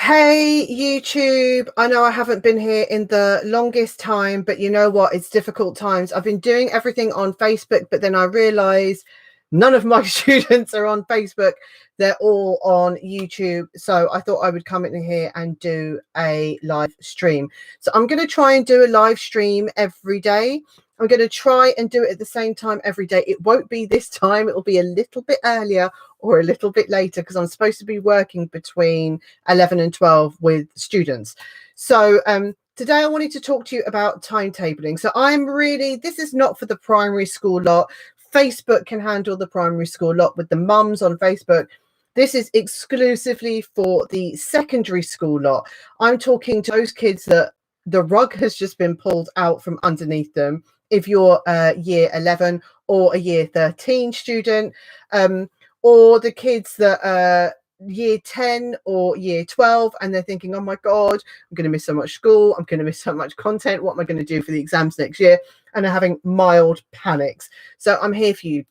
Hey YouTube, I know I haven't been here in the longest time, but you know what? It's difficult times. I've been doing everything on Facebook, but then I realized none of my students are on Facebook. They're all on YouTube. So I thought I would come in here and do a live stream. So I'm going to try and do a live stream every day. I'm going to try and do it at the same time every day. It won't be this time. It will be a little bit earlier or a little bit later because I'm supposed to be working between 11 and 12 with students. So today I wanted to talk to you about timetabling. So this is not for the primary school lot. Facebook can handle the primary school lot with the mums on Facebook. This is exclusively for the secondary school lot. I'm talking to those kids that the rug has just been pulled out from underneath them. If you're a year 11 or a year 13 student, or the kids that are year 10 or year 12 and they're thinking, oh my God, I'm going to miss so much school. I'm going to miss so much content. What am I going to do for the exams next year? And are having mild panics. So I'm here for you.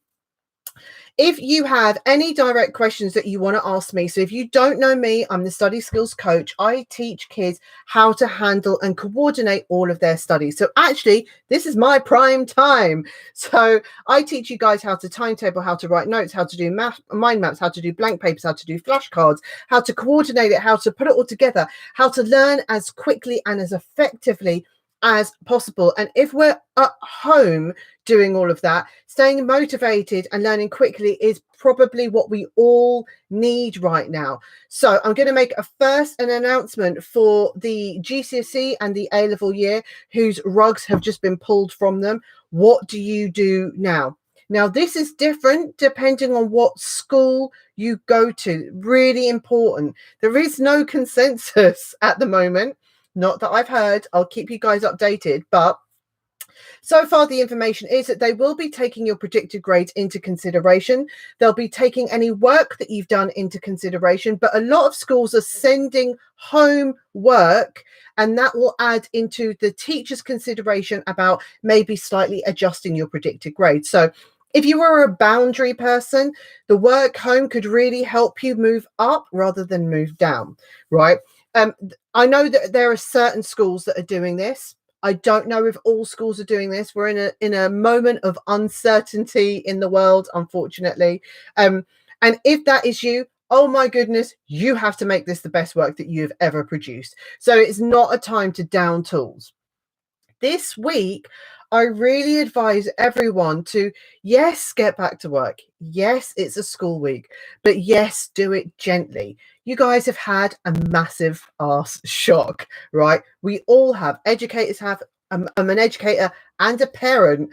If you have any direct questions that you want to ask me, so if you don't know me, I'm the study skills coach. I teach kids how to handle and coordinate all of their studies. So actually, this is my prime time. So I teach you guys how to timetable, how to write notes, how to do mind maps, how to do blank papers, how to do flashcards, how to coordinate it, how to put it all together, how to learn as quickly and as effectively as possible. And if we're at home doing all of that, staying motivated and learning quickly is probably what we all need right now. So I'm going to make an announcement for the GCSE and the A-level year whose rugs have just been pulled from them. What do you do now? Now, this is different depending on what school you go to. Really important. There is no consensus at the moment. Not that I've heard. I'll keep you guys updated, but so far the information is that they will be taking your predicted grades into consideration. They'll be taking any work that you've done into consideration, but a lot of schools are sending home work, and that will add into the teacher's consideration about maybe slightly adjusting your predicted grade. So if you are a boundary person, the work home could really help you move up rather than move down, right? I know that there are certain schools that are doing this. I don't know if all schools are doing this. We're in a moment of uncertainty in the world, unfortunately. And if that is you, oh my goodness, you have to make this the best work that you've ever produced. So it's not a time to down tools. This week, I really advise everyone to, yes, get back to work. Yes, it's a school week, but yes, do it gently. You guys have had a massive ass shock, right? We all have. Educators have. I'm an educator and a parent.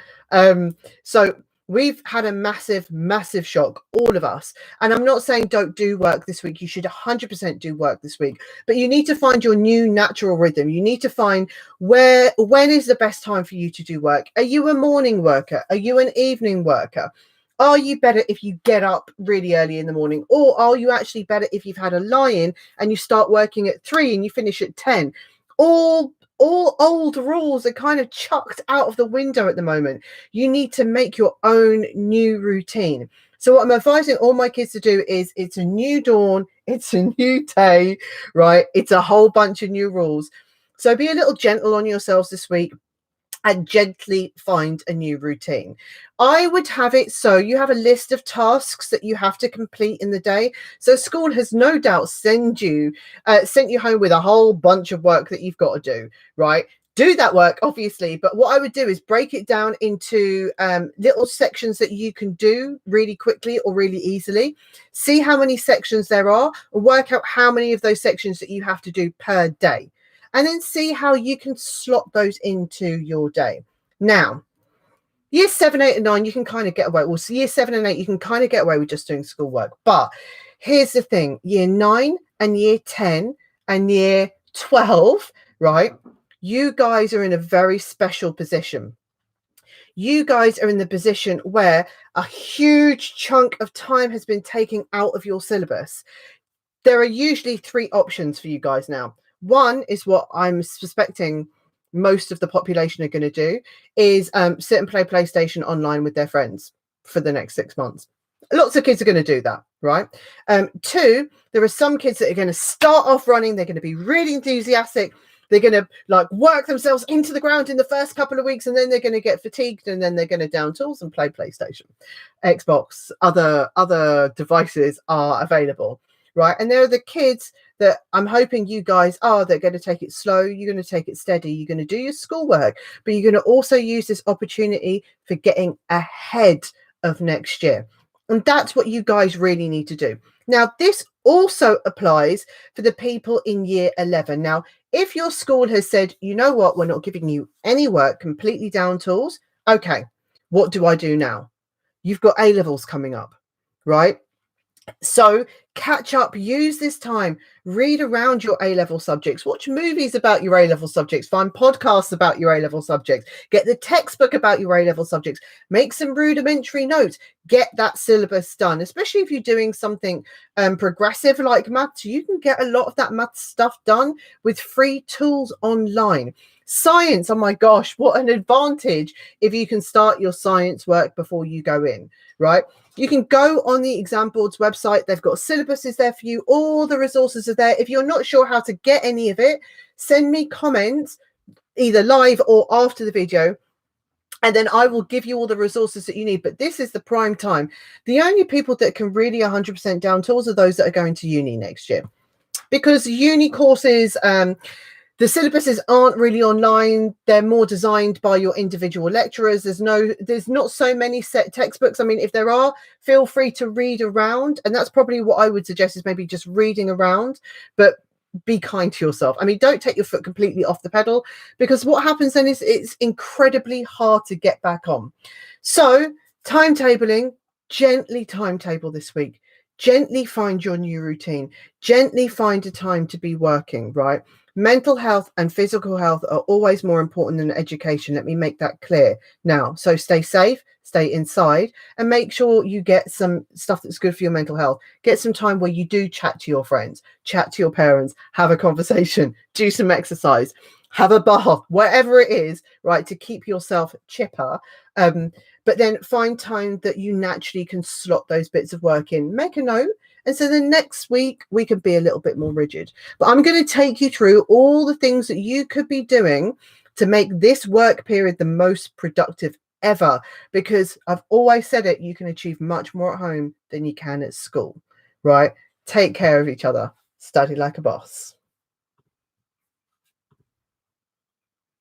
So we've had a massive shock, all of us. And I'm not saying don't do work this week. You should 100% do work this week, but you need to find your new natural rhythm. You need to find when is the best time for you to do work. Are you a morning worker? Are you an evening worker? Are you better if you get up really early in the morning? Or are you actually better if you've had a lie-in and you start working at 3 and you finish at 10? All old rules are kind of chucked out of the window at the moment. You need to make your own new routine. So what I'm advising all my kids to do is, it's a new dawn, it's a new day, right? It's a whole bunch of new rules. So be a little gentle on yourselves this week and gently find a new routine. I would have it so you have a list of tasks that you have to complete in the day. So school has no doubt sent you home with a whole bunch of work that you've got to do, right? Do that work, obviously, but what I would do is break it down into little sections that you can do really quickly or really easily. See how many sections there are and work out how many of those sections that you have to do per day. And then see how you can slot those into your day. Now, year 7, 8, and 9, you can kind of get away. Well, so year 7 and 8, you can kind of get away with just doing schoolwork. But here's the thing. Year 9 and year 10 and year 12, right? You guys are in a very special position. You guys are in the position where a huge chunk of time has been taken out of your syllabus. There are usually 3 options for you guys now. One is what I'm suspecting most of the population are going to do, is sit and play PlayStation online with their friends for the next 6 months. Lots of kids are going to do that, right? Two, there are some kids that are going to start off running. They're going to be really enthusiastic. They're going to like work themselves into the ground in the first couple of weeks, and then they're going to get fatigued, and then they're going to down tools and play PlayStation, Xbox, other devices are available, right? And there are the kids that I'm hoping you guys are, they're going to take it slow. You're going to take it steady. You're going to do your schoolwork, but you're going to also use this opportunity for getting ahead of next year. And that's what you guys really need to do. Now, this also applies for the people in year 11. Now, if your school has said, you know what, we're not giving you any work, completely down tools. Okay, what do I do now? You've got A levels coming up, right? So catch up, use this time, read around your A-level subjects, watch movies about your A-level subjects, find podcasts about your A-level subjects, get the textbook about your A-level subjects, make some rudimentary notes, get that syllabus done, especially if you're doing something progressive like maths. You can get a lot of that maths stuff done with free tools online. Science, oh my gosh, what an advantage if you can start your science work before you go in, right? You can go on the exam board's website. They've got syllabuses there for you. All the resources are there. If you're not sure how to get any of it, send me comments either live or after the video, and then I will give you all the resources that you need. But this is the prime time. The only people that can really 100% down tools are those that are going to uni next year, because uni courses, the syllabuses aren't really online. They're more designed by your individual lecturers. There's not so many set textbooks. I mean, if there are, feel free to read around. And that's probably what I would suggest, is maybe just reading around, but be kind to yourself. I mean, don't take your foot completely off the pedal, because what happens then is it's incredibly hard to get back on. So timetabling, gently timetable this week. Gently find your new routine. Gently find a time to be working, right? Mental health and physical health are always more important than education. Let me make that clear now. So stay safe, stay inside, and make sure you get some stuff that's good for your mental health. Get some time where you do chat to your friends, chat to your parents, have a conversation, do some exercise, have a bath, whatever it is, right, to keep yourself chipper. But then find time that you naturally can slot those bits of work in. Make a note. And so the next week we can be a little bit more rigid. But I'm going to take you through all the things that you could be doing to make this work period the most productive ever. Because I've always said it, you can achieve much more at home than you can at school, right? Take care of each other. Study like a boss.